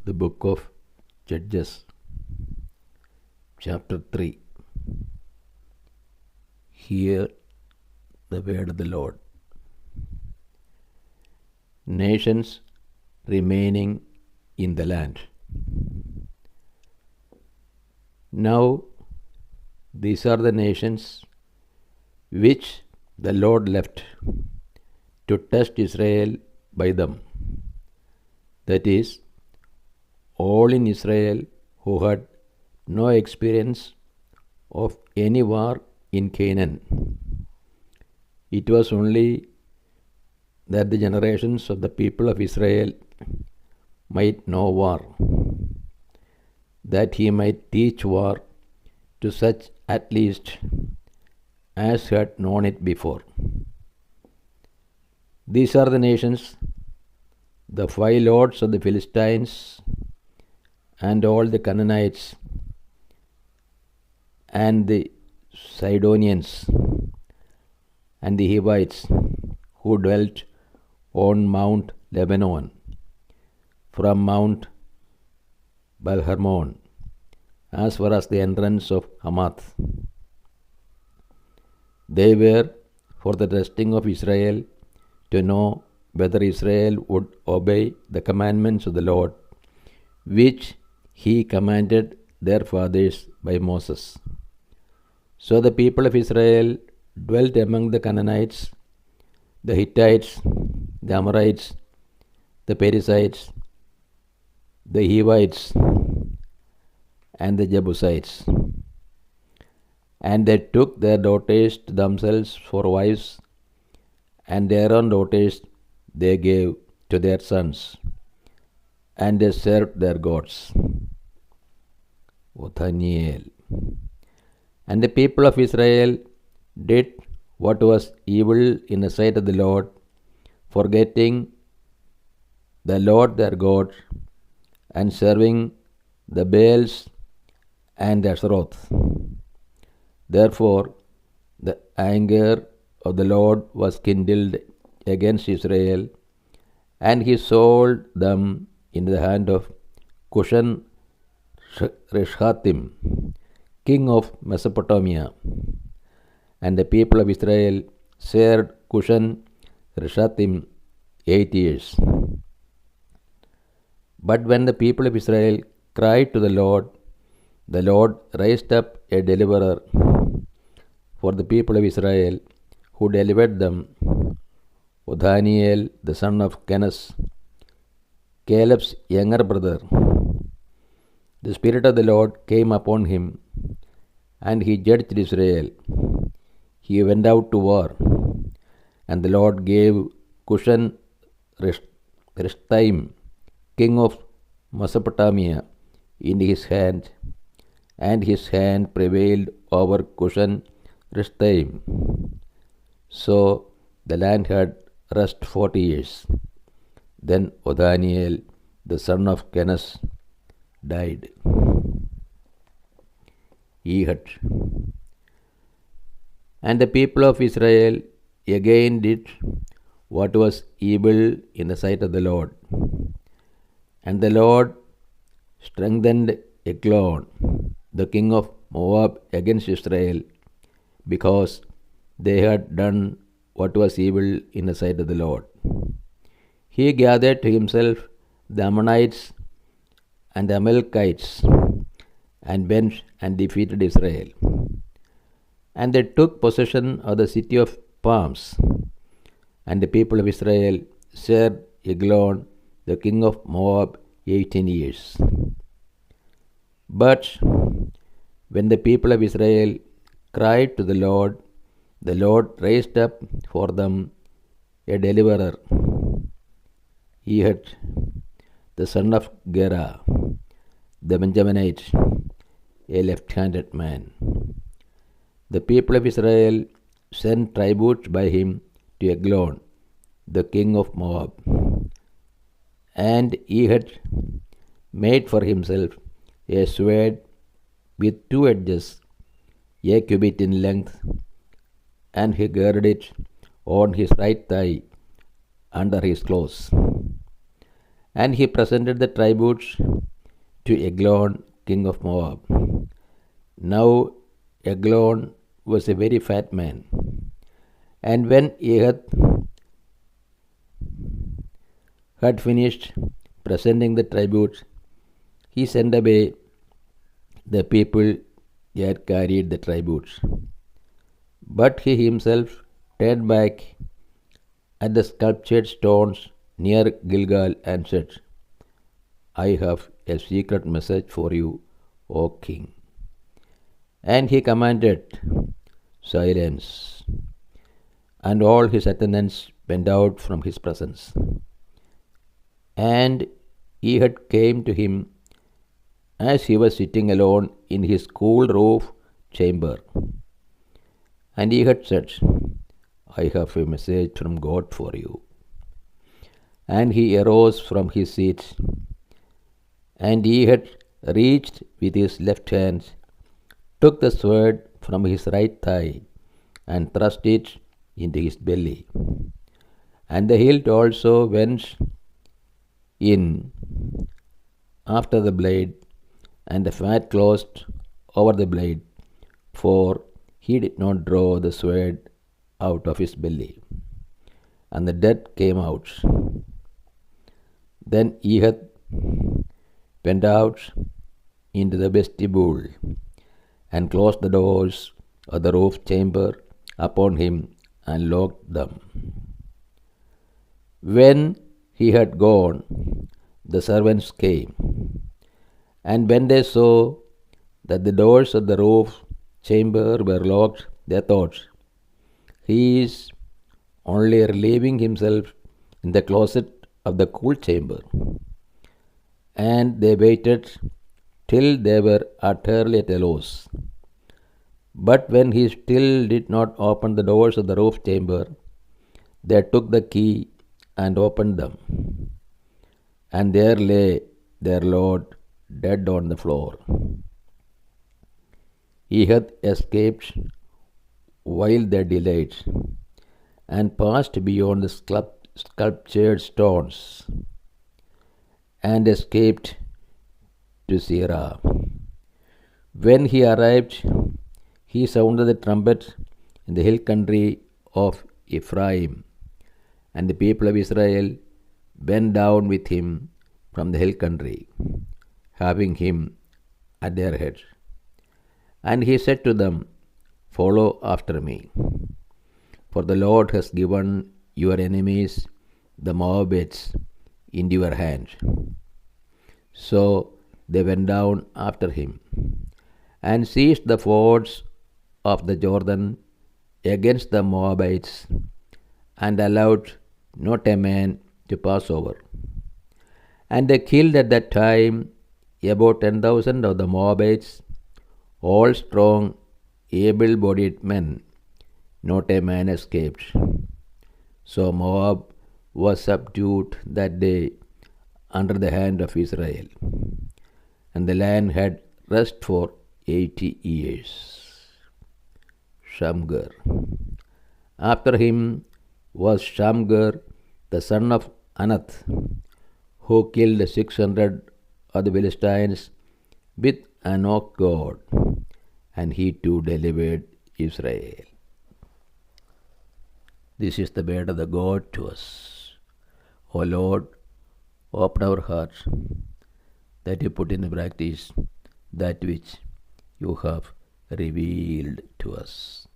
The Book of Judges, Chapter 3. Hear the word of the Lord. Nations remaining in the land. Now these are the nations which the Lord left to test Israel by them. That is, all in Israel who had no experience of any war in Canaan. It was only that the generations of the people of Israel might know war, that he might teach war to such at least as had known it before. These are the nations, the 5 lords of the Philistines, and all the Canaanites, and the Sidonians, and the Hivites, who dwelt on Mount Lebanon, from Mount Baal-Hermon, as far as the entrance of Hamath. They were for the testing of Israel, to know whether Israel would obey the commandments of the Lord, which he commanded their fathers by Moses. So the people of Israel dwelt among the Canaanites, the Hittites, the Amorites, the Perizzites, the Hivites, and the Jebusites. And they took their daughters to themselves for wives, and their own daughters they gave to their sons, and they served their gods. Othniel. And the people of Israel did what was evil in the sight of the Lord, forgetting the Lord their God, and serving the Baals and Ashtaroth. Therefore the anger of the Lord was kindled against Israel, and he sold them into the hand of Cushan Rishathaim, king of Mesopotamia. And the people of Israel served Cushan Rishathaim 8 years. But when the people of Israel cried to the Lord raised up a deliverer for the people of Israel, who delivered them, Othniel the son of Kenaz, Caleb's younger brother. The Spirit of the Lord came upon him, and he judged Israel. He went out to war, and the Lord gave Cushan Rishathaim, king of Mesopotamia, in his hand, and his hand prevailed over Cushan Rishathaim. So the land had rest 40 years. Then Othniel the son of Kenaz died. Ehud. And the people of Israel again did what was evil in the sight of the Lord. And the Lord strengthened Eglon, the king of Moab, against Israel, because they had done what was evil in the sight of the Lord. He gathered to himself the Ammonites and the Amalekites, and went and defeated Israel. And they took possession of the city of palms. And the people of Israel served Eglon, the king of Moab, 18 years. But when the people of Israel cried to the Lord raised up for them a deliverer, Ehud the son of Gera, the Benjaminite, a left-handed man. The people of Israel sent tribute by him to Eglon, the king of Moab. And Ehud made for himself a sword with 2 edges, a cubit in length, and he girded it on his right thigh under his clothes. And he presented the tributes to Eglon, king of Moab. Now Eglon was a very fat man. And when Ehud had finished presenting the tributes, he sent away the people that carried the tributes. But he himself turned back at the sculptured stones near Gilgal and said, I have a secret message for you, O king. And he commanded silence, and all his attendants went out from his presence. And Ehud came to him as he was sitting alone in his cool roof chamber. And Ehud said, I have a message from God for you. And he arose from his seat, and Ehud reached with his left hand, took the sword from his right thigh, and thrust it into his belly. And the hilt also went in after the blade, and the fat closed over the blade, for he did not draw the sword out of his belly. And the dead came out. Then Ehud went out into the vestibule and closed the doors of the roof chamber upon him and locked them. When he had gone, the servants came, and when they saw that the doors of the roof chamber were locked, they thought, he is only relieving himself in the closet of the cool chamber. And they waited till they were utterly at a loss. But when he still did not open the doors of the roof chamber, they took the key and opened them. And there lay their Lord dead on the floor. Ehud escaped while they delayed, and passed beyond the sculptured stones, and escaped to Seirah. When he arrived, he sounded the trumpet in the hill country of Ephraim, and the people of Israel went down with him from the hill country, having him at their head. And he said to them, Follow after me, for the Lord has given your enemies, the Moabites, into your hand. So they went down after him, and seized the fords of the Jordan against the Moabites, and allowed not a man to pass over. And they killed at that time about 10,000 of the Moabites, all strong, able-bodied men. Not a man escaped. So Moab was subdued that day under the hand of Israel, and the land had rest for 80 years. Shamgar. After him was Shamgar, the son of Anath, who killed 600 of the Philistines with an oak goad, and he too delivered Israel. This is the word of the God to us. O Lord, open our hearts that you put into practice that which you have revealed to us.